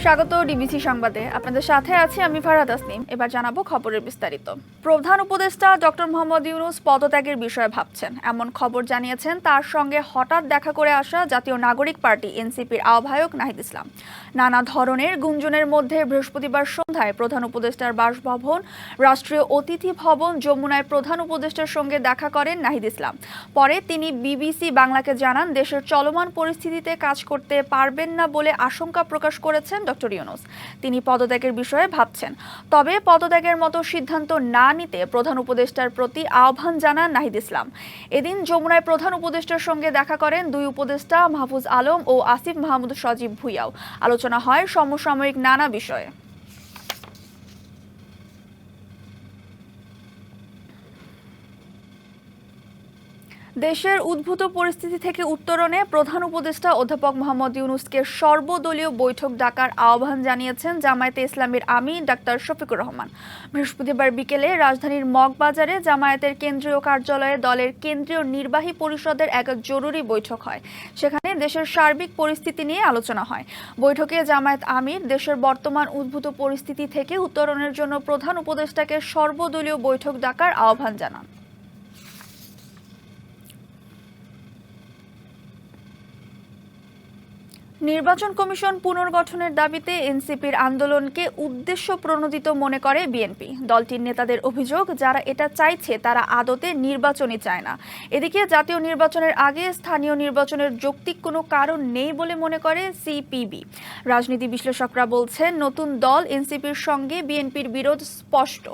স্বাগত ডিবিসি সংবাদে। আপনাদের সাথে আছি আমি ফারহাদ তাসনিম। এবার জানাবো খবরের বিস্তারিত। প্রধান উপদেষ্টা ডক্টর মোহাম্মদ ইউনূস পদত্যাগের বিষয়ে ভাবছেন, এমন খবর জানিয়েছেন তার সঙ্গে হঠাৎ দেখা করে আসা জাতীয় নাগরিক পার্টি এনসিপির আহ্বায়ক নাহিদ ইসলাম। নানা ধরনের গুঞ্জনের মধ্যে বৃহস্পতিবার সন্ধ্যায় প্রধান উপদেষ্টার বাসভবন রাষ্ট্রীয় অতিথি ভবন যমুনায় প্রধান উপদেষ্টার সঙ্গে দেখা করেন নাহিদ ইসলাম। পরে তিনি বিবিসি বাংলাকে জানান, দেশের চলমান পরিস্থিতিতে কাজ করতে পারবেন না বলে আশঙ্কা প্রকাশ করেছেন ডক্টর ইউনূস। তিনি পদত্যাগের বিষয়ে ভাবছেন, তবে পদত্যাগের মতো সিদ্ধান্ত না নিতে প্রধান উপদেষ্টার প্রতি আহ্বান জানান নাহিদ ইসলাম। এদিন যমুনায় প্রধান উপদেষ্টার সঙ্গে দেখা করেন দুই উপদেষ্টা মাহফুজ আলম ও আসিফ মাহমুদ সজীব ভুঁইয়াও। আলোচনা হয় সমসাময়িক নানা বিষয়ে। দেশের উদ্ভূত পরিস্থিতি থেকে উত্তরণে প্রধান উপদেষ্টা অধ্যাপক মোহাম্মদ ইউনূসকে সর্বদলীয় বৈঠক ডাকার আহ্বান জানিয়েছেন জামায়াতে ইসলামীর আমির ডাক্তার শফিকুর রহমান। বৃহস্পতিবার বিকেলে রাজধানীর মগবাজারে জামায়াতের কেন্দ্রীয় কার্যালয়ে দলের কেন্দ্রীয় নির্বাহী পরিষদের এক জরুরি বৈঠক হয়। সেখানে দেশের সার্বিক পরিস্থিতি নিয়ে আলোচনা হয়। বৈঠকে জামায়াত আমির দেশের বর্তমান উদ্ভূত পরিস্থিতি থেকে উত্তরণের জন্য প্রধান উপদেষ্টাকে সর্বদলীয় বৈঠক ডাকার আহ্বান জানান। নির্বাচন কমিশন পুনর্গঠনের দাবিতে এনসিপির আন্দোলনকে উদ্দেশ্য প্রণোদিত মনে করে বিএনপি। দলটির নেতাদের অভিযোগ, যারা এটা চাইছে তারা আদতে নির্বাচনই চায় না। এদিকে জাতীয় নির্বাচনের আগে স্থানীয় নির্বাচনের যৌক্তিক কোনো কারণ নেই বলে মনে করে সিপিবি। রাজনীতি বিশ্লেষকরা বলছেন, নতুন দল এনসিপির সঙ্গে বিএনপির বিরোধ স্পষ্ট,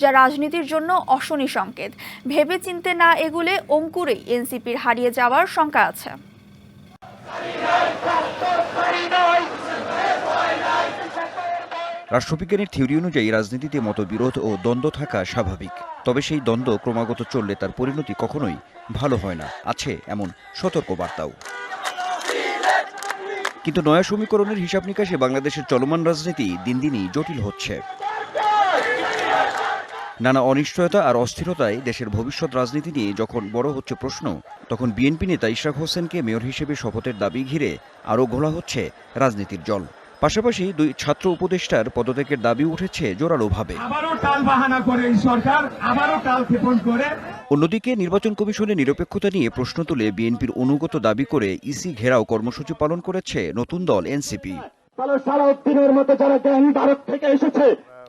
যা রাজনীতির জন্য অশনি সংকেত। ভেবে চিন্তে না এগুলে অঙ্কুরেই এনসিপির হারিয়ে যাওয়ার শঙ্কা আছে। রাষ্ট্রবিজ্ঞানের থিওরি অনুযায়ী রাজনীতিতে মতবিরোধ ও দ্বন্দ্ব থাকা স্বাভাবিক, তবে সেই দ্বন্দ্ব ক্রমাগত চললে তার পরিণতি কখনোই ভালো হয় না। আছে এমন সতর্কবার্তাও। কিন্তু নয়া সমীকরণের হিসাব নিকাশে বাংলাদেশের চলমান রাজনীতি দিন দিনই জটিল হচ্ছে। নানা অনিশ্চয়তা আর অস্থিরতায় দেশের ভবিষ্যৎ রাজনীতি নিয়ে যখন বড় হচ্ছে প্রশ্ন, তখন বিএনপি নেতা ইশরাক হোসেনকে মেয়র হিসেবে শপথের দাবি ঘিরে আরও ঘোলা হচ্ছে রাজনীতির জল। পাশাপাশি দুই ছাত্র উপদেষ্টার পদত্যাগের দাবি উঠেছে জোরালোভাবে। অন্যদিকে নির্বাচন কমিশনের নিরপেক্ষতা নিয়ে প্রশ্ন তুলে বিএনপির অনুগত দাবি করে ইসি ঘেরাও কর্মসূচি পালন করেছে নতুন দল এনসিপি।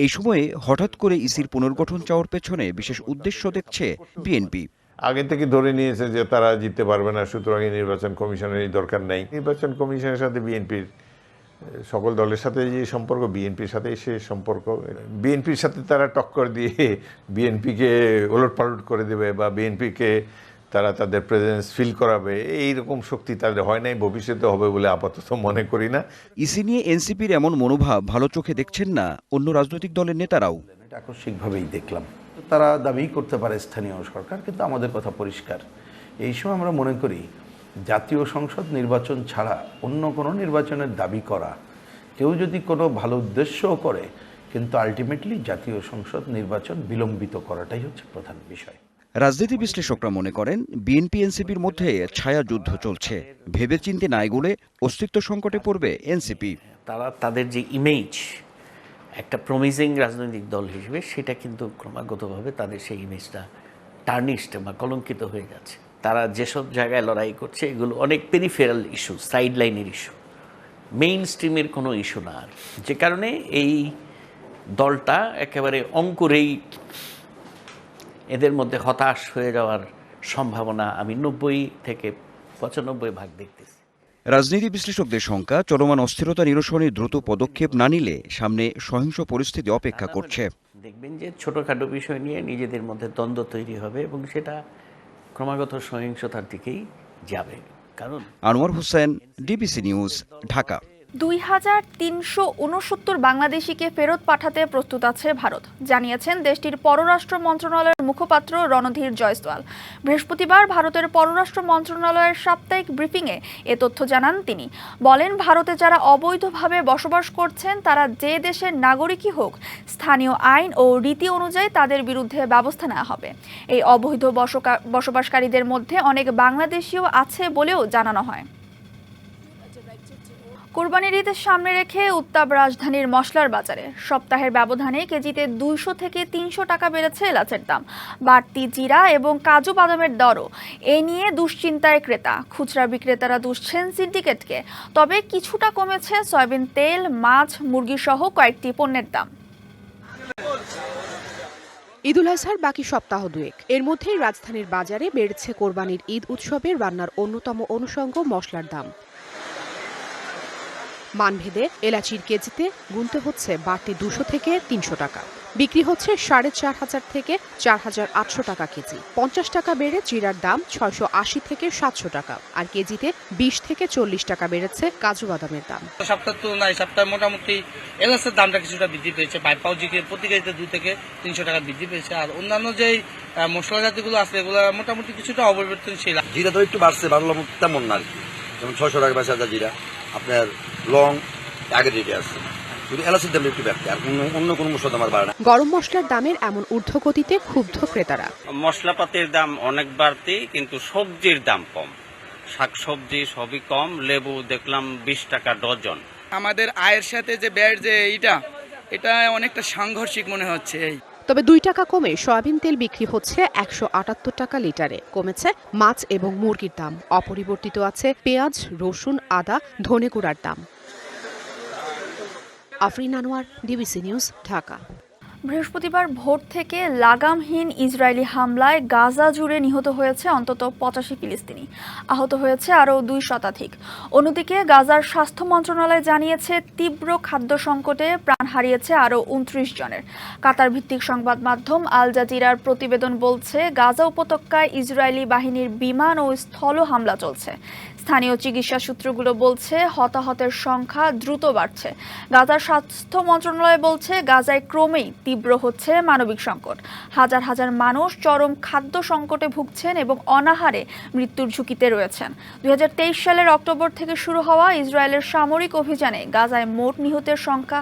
এই সময়ে হঠাৎ করে ইসির পুনর্গঠন চাওয়ার পেছনে বিশেষ উদ্দেশ্য দেখছে বিএনপি। আগে থেকে ধরে নিয়েছে যে তারা জিততে পারবে না, সুতরাং নির্বাচন কমিশনের দরকার নেই। নির্বাচন কমিশনের সাথে বিএনপির সকল দলের সাথে যে সম্পর্ক, বিএনপির সাথে সে সম্পর্ক, বিএনপির সাথে তারা টক্কর দিয়ে বিএনপিকে ওলটপালট করে দেবে বা বিএনপিকে তারা তাদের প্রেজেন্স ফিল করাবে, এইরকম শক্তি তাদের হয় নাই, ভবিষ্যতে হবে বলে আপাতত মনে করি না। ইসি নিয়ে এনসিপির এমন মনোভাব ভালো চোখে দেখছেন না অন্য রাজনৈতিক দলের নেতারাও। এটা আকস্মিকভাবেই দেখলাম। তারা দাবি করতে পারে স্থানীয় সরকার, কিন্তু আমাদের কথা পরিষ্কার। এই সময় আমরা মনে করি জাতীয় সংসদ নির্বাচন ছাড়া অন্য কোনো নির্বাচনের দাবি করা, কেউ যদি কোনো ভালো উদ্দেশ্যও করে, কিন্তু আলটিমেটলি জাতীয় সংসদ নির্বাচন বিলম্বিত করাটাই হচ্ছে প্রধান বিষয়। রাজনীতি বিশ্লেষকরা মনে করেন বিএনপি এনসিপির মধ্যে ছায়া যুদ্ধ চলছে। ভেবেচিন্তে না এগোলে অস্তিত্ব সংকটে পড়বে এনসিপি। তারা তাদের যে ইমেজ, একটা প্রমিজিং রাজনৈতিক দল হিসেবে, সেটা কিন্তু ক্রমাগতভাবে তাদের সেই ইমেজটা টার্নিশড বা কলঙ্কিত হয়ে যাচ্ছে। তারা যেসব জায়গায় লড়াই করছে এগুলো অনেক পেরিফেরাল ইস্যু, সাইড লাইনের ইস্যু, মেইন স্ট্রিমের কোনো ইস্যু না। আর যে কারণে এই দলটা একেবারে অঙ্কুরেই এদের মধ্যে হতাশ হয়ে যাওয়ার সম্ভাবনা আমি 90 থেকে 95% দেখতেছি। রাজনীতি বিশ্লেষকদের শঙ্কা, চলমান অস্থিরতা নিরসনে দ্রুত পদক্ষেপ না নিলে সামনে সহিংস পরিস্থিতি অপেক্ষা করছে। দেখবেন যে ছোটখাটো বিষয় নিয়ে নিজেদের মধ্যে দ্বন্দ্ব তৈরি হবে এবং সেটা ক্রমাগত সহিংসতার দিকেই যাবে। কারণ আনোয়ার হোসেন, ডিবিসি নিউজ, ঢাকা। 2369 বাংলাদেশিকে ফেরত পাঠাতে প্রস্তুত আছে ভারত, জানিয়েছেন দেশটির পররাষ্ট্র মন্ত্রণালয়ের মুখপাত্র রণধীর জয়সওয়াল। বৃহস্পতিবার ভারতের পররাষ্ট্র মন্ত্রণালয়ের সাপ্তাহিক ব্রিফিংয়ে এ তথ্য জানান তিনি। বলেন, ভারতে যারা অবৈধভাবে বসবাস করছেন তারা যে দেশের নাগরিকই হোক, স্থানীয় আইন ও রীতি অনুযায়ী তাদের বিরুদ্ধে ব্যবস্থা নেওয়া হবে। এই অবৈধ বসবাসকারীদের মধ্যে অনেক বাংলাদেশিও আছে বলেও জানানো হয়। কোরবানির ঈদের সামনে রেখে উত্তাপ রাজধানীর মশলার বাজারে। সপ্তাহের ব্যবধানে কেজিতে 200 থেকে 300 টাকা বেড়েছে এলাচের দাম। বাড়তি জিরা এবং কাজু বাদামের দরও। এ নিয়ে দুশ্চিন্তায় ক্রেতা। খুচরা বিক্রেতারা দুষছেন সিন্ডিকেটকে। তবে কিছুটা কমেছে সয়াবিন তেল, মাছ, মুরগি সহ কয়েকটি পণ্যের দাম। ঈদুল আজহার বাকি সপ্তাহ দুয়েক, এর মধ্যেই রাজধানীর বাজারে বেড়েছে কোরবানির ঈদ উৎসবের রান্নার অন্যতম অনুষঙ্গ মশলার দাম। মানভেদে এলাচির কেজিতে গুনতে হচ্ছে বাড়তি 200 থেকে 300 টাকা। বিক্রি হচ্ছে 4,500 থেকে 4,800 টাকা কেজি। 50 টাকা বেড়ে জিরার দাম 680 থেকে 700 টাকা। আর কেজিতে 20 থেকে 40 টাকা বেড়েছে কাজু বাদামের দাম। সপ্তাহের তুলনায় সপ্তাহে মোটামুটি এলাচের দামটা কিছুটা বৃদ্ধি পেয়েছে। 5 পাউজিকে প্রতি কেজিতে 2 থেকে 300 টাকা বৃদ্ধি পেয়েছে। আর অন্যান্য যেই মশলা জাতিগুলো আছে এগুলো মোটামুটি কিছুটা অপরিবর্তনশীল। জিরা তো একটু বাড়ছে, ভালো তেমন না আর কি। যেমন 600 টাকা বেচা যায় জিরা, আপনার লং আগের রেটে আছে, শুধু এলাচের দাম একটু ব্যাপক, আর অন্য কোনো মশলার দাম আর বাড়ে না। গরম মশলার দামের এমন ঊর্ধ্বগতিতে ক্ষুব্ধ ক্রেতারা। মশলাপাতির দাম অনেক বাড়তি, কিন্তু সবজির দাম কম। শাকসবজি সবই কম। লেবু দেখলাম 20 টাকা ডজন। আমাদের আয়ের সাথে যে ব্যয়ের যে এটা অনেকটা সাংঘর্ষিক মনে হচ্ছে। তবে 2 টাকা কমে সয়াবিন তেল বিক্রি হচ্ছে 178 টাকা লিটারে। কমেছে মাছ এবং মুরগির দাম। অপরিবর্তিত আছে পেঁয়াজ, রসুন, আদা, ধনেগুঁড়ার দাম। Afrin Anwar, DBC news, Dhaka. বৃহস্পতিবার ভোর থেকে লাগামহীন ইসরায়েলি হামলায় গাজা জুড়ে নিহত হয়েছে অন্তত 85 ফিলিস্তিনি। আহত হয়েছে আরও 2 শতাধিক। অন্যদিকে গাজার স্বাস্থ্য মন্ত্রণালয় জানিয়েছে তীব্র খাদ্য সংকটে প্রাণ হারিয়েছে আরও 29 জনের। কাতার ভিত্তিক সংবাদ মাধ্যম আল জাজিরার প্রতিবেদন বলছে, গাজা উপত্যকায় ইসরায়েলি বাহিনীর বিমান ও স্থল হামলা চলছে। স্থানীয় চিকিৎসা সূত্রগুলো বলছে হতাহতের সংখ্যা দ্রুত বাড়ছে। গাজার স্বাস্থ্য মন্ত্রণালয় বলছে, গাজায় ক্রমেই তীব্র হচ্ছে মানবিক সংকট। হাজার হাজার মানুষ চরম খাদ্য সংকটে ভুগছেন এবং অনাহারে মৃত্যুর ঝুঁকিতে রয়েছেন। 2023 সালের অক্টোবর থেকে শুরু হওয়া ইসরায়েলের সামরিক অভিযানে গাজায় মোট নিহতের সংখ্যা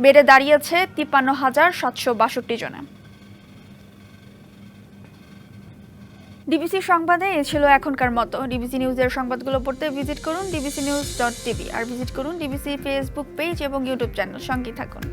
বেড়ে দাঁড়িয়েছে 53,762 জনে। ডিবিসি সংবাদে এ ছিল এখনকার মতো। ডিবিসি নিউজের সংবাদগুলো পড়তে ভিজিট করুন dbcnews.tv আর ভিজিট করুন ডিবিসি ফেসবুক পেজ এবং ইউটিউব চ্যানেল। সঙ্গে থাকুন।